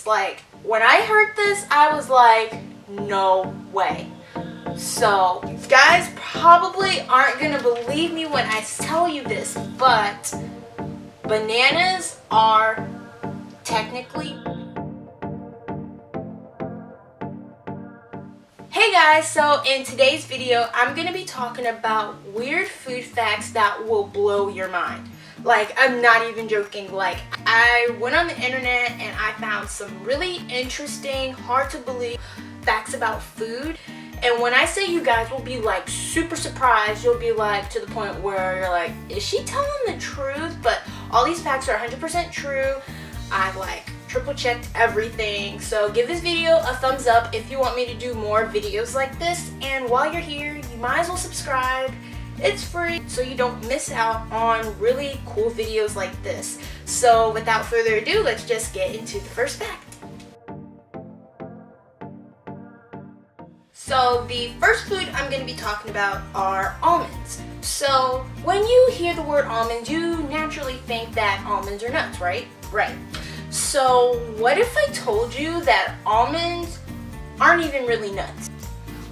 Like, when I heard this, I was like, no way. So, you guys probably aren't gonna believe me when I tell you this, but bananas are technically... Hey guys, so in today's video, I'm gonna be talking about weird food facts that will blow your mind. Like, I'm not even joking. Like, I went on the internet and I found some really interesting, hard to believe facts about food. And when I say you guys will be like super surprised, you'll be like to the point where you're like, is she telling the truth? But all these facts are 100% true. I've like triple checked everything. So give this video a thumbs up if you want me to do more videos like this. And while you're here, you might as well subscribe. It's free, so you don't miss out on really cool videos like this. So without further ado, let's just get into the first fact. So the first food I'm going to be talking about are almonds. So when you hear the word almonds, you naturally think that almonds are nuts, right? Right. So what if I told you that almonds aren't even really nuts?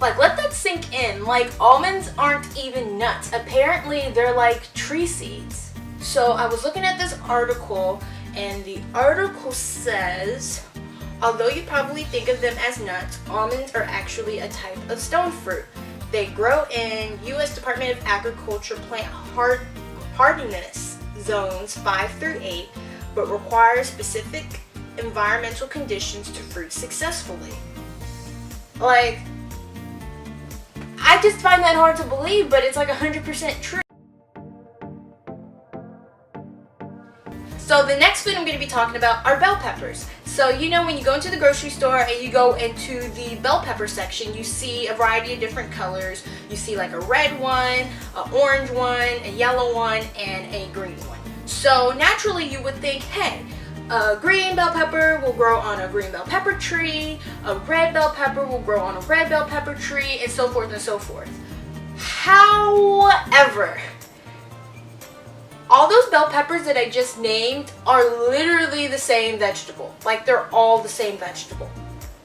Like, let that sink in. Like, almonds aren't even nuts. Apparently, they're like tree seeds. So I was looking at this article, and the article says, although you probably think of them as nuts, almonds are actually a type of stone fruit. They grow in U.S. Department of Agriculture plant hardiness zones 5 through 8, but require specific environmental conditions to fruit successfully. Like, I just find that hard to believe, but it's like 100% true. So the next food I'm going to be talking about are bell peppers. So you know when you go into the grocery store and you go into the bell pepper section, you see a variety of different colors. You see like a red one, an orange one, a yellow one, and a green one. So naturally you would think, hey, a green bell pepper will grow on a green bell pepper tree, a red bell pepper will grow on a red bell pepper tree, and so forth and so forth. However, all those bell peppers that I just named are literally the same vegetable. Like, they're all the same vegetable.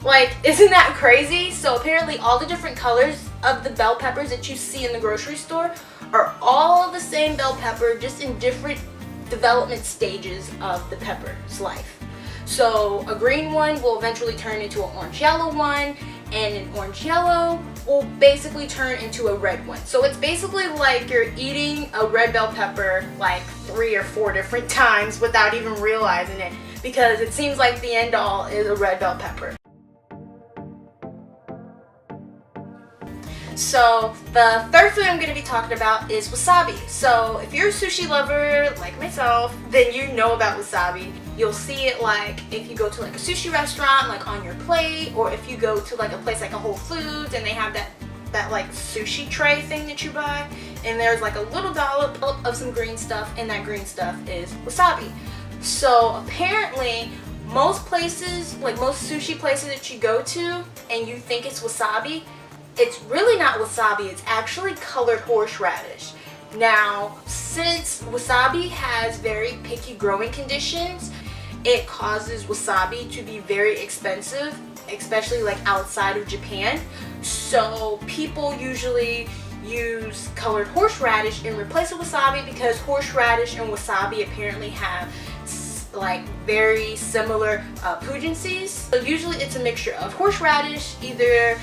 Like, isn't that crazy? So apparently all the different colors of the bell peppers that you see in the grocery store are all the same bell pepper, just in different development stages of the pepper's life. So a green one will eventually turn into an orange yellow one, and an orange yellow will basically turn into a red one. So it's basically like you're eating a red bell pepper like 3 or 4 different times without even realizing it, because it seems like the end all is a red bell pepper. So the third food I'm going to be talking about is wasabi. So if you're a sushi lover like myself, then you know about wasabi. You'll see it like if you go to like a sushi restaurant, like on your plate, or if you go to like a place like a Whole Foods and they have that like sushi tray thing that you buy, and there's like a little dollop of some green stuff, and that green stuff is wasabi. So apparently most places, like most sushi places that you go to and you think it's wasabi, it's really not wasabi, it's actually colored horseradish. Now, since wasabi has very picky growing conditions, it causes wasabi to be very expensive, especially like outside of Japan. So people usually use colored horseradish in replace of wasabi, because horseradish and wasabi apparently have like very similar pungencies. So usually it's a mixture of horseradish, either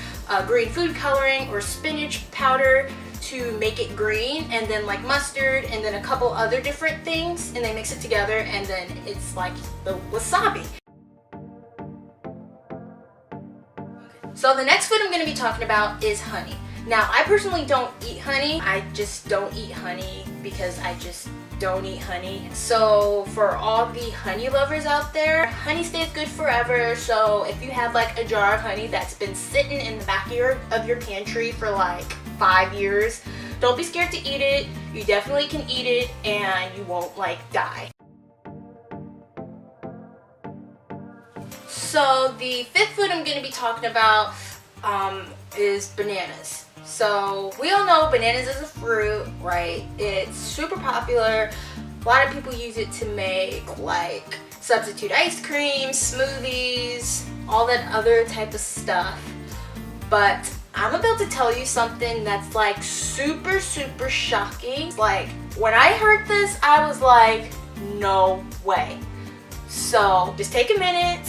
green food coloring or spinach powder to make it green, and then like mustard, and then a couple other different things, and they mix it together, and then it's like the wasabi. So the next food I'm going to be talking about is honey. Now, I personally don't eat honey. I just don't eat honey because I just don't eat honey. So for all the honey lovers out there, honey stays good forever. So if you have like a jar of honey that's been sitting in the back of your pantry for like 5 years, don't be scared to eat it. You definitely can eat it and you won't like die. So the fifth food I'm going to be talking about is bananas. So we all know bananas is a fruit, right? It's super popular. A lot of people use it to make like substitute ice cream, smoothies, all that other type of stuff. But I'm about to tell you something that's like super shocking. Like, when I heard this, I was like, no way. So just take a minute.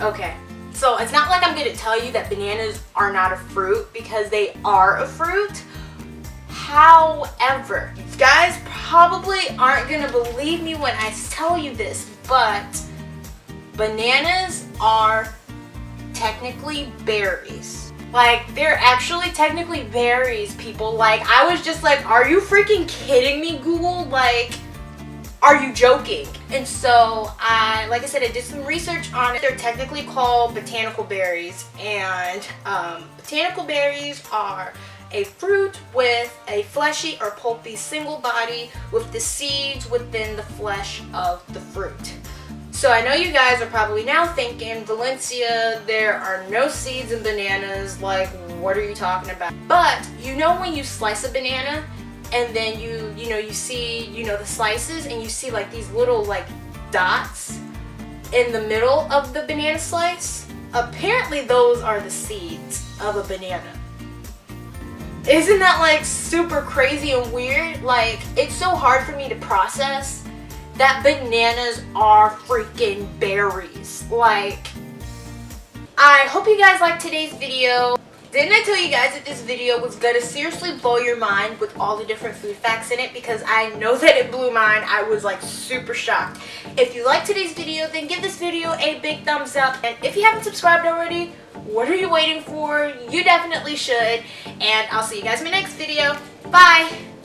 Okay, so it's not like I'm gonna tell you that bananas are not a fruit, because they are a fruit. However, you guys probably aren't gonna believe me when I tell you this, but bananas are technically berries. Like, they're actually technically berries, people. Like, I was just like, are you freaking kidding me, Google? Like, are you joking? And so like I said, I did some research on it. They're technically called botanical berries, and botanical berries are a fruit with a fleshy or pulpy single body with the seeds within the flesh of the fruit. So I know you guys are probably now thinking, Valencia, there are no seeds in bananas. Like, what are you talking about? But you know when you slice a banana and then you see, the slices, and you see like these little like dots in the middle of the banana slice? Apparently those are the seeds of a banana. Isn't that like super crazy and weird? Like, it's so hard for me to process that bananas are freaking berries. Like, I hope you guys liked today's video. Didn't I tell you guys that this video was gonna seriously blow your mind with all the different food facts in it? Because I know that it blew mine. I was like super shocked. If you liked today's video, then give this video a big thumbs up. And if you haven't subscribed already, what are you waiting for? You definitely should. And I'll see you guys in my next video. Bye!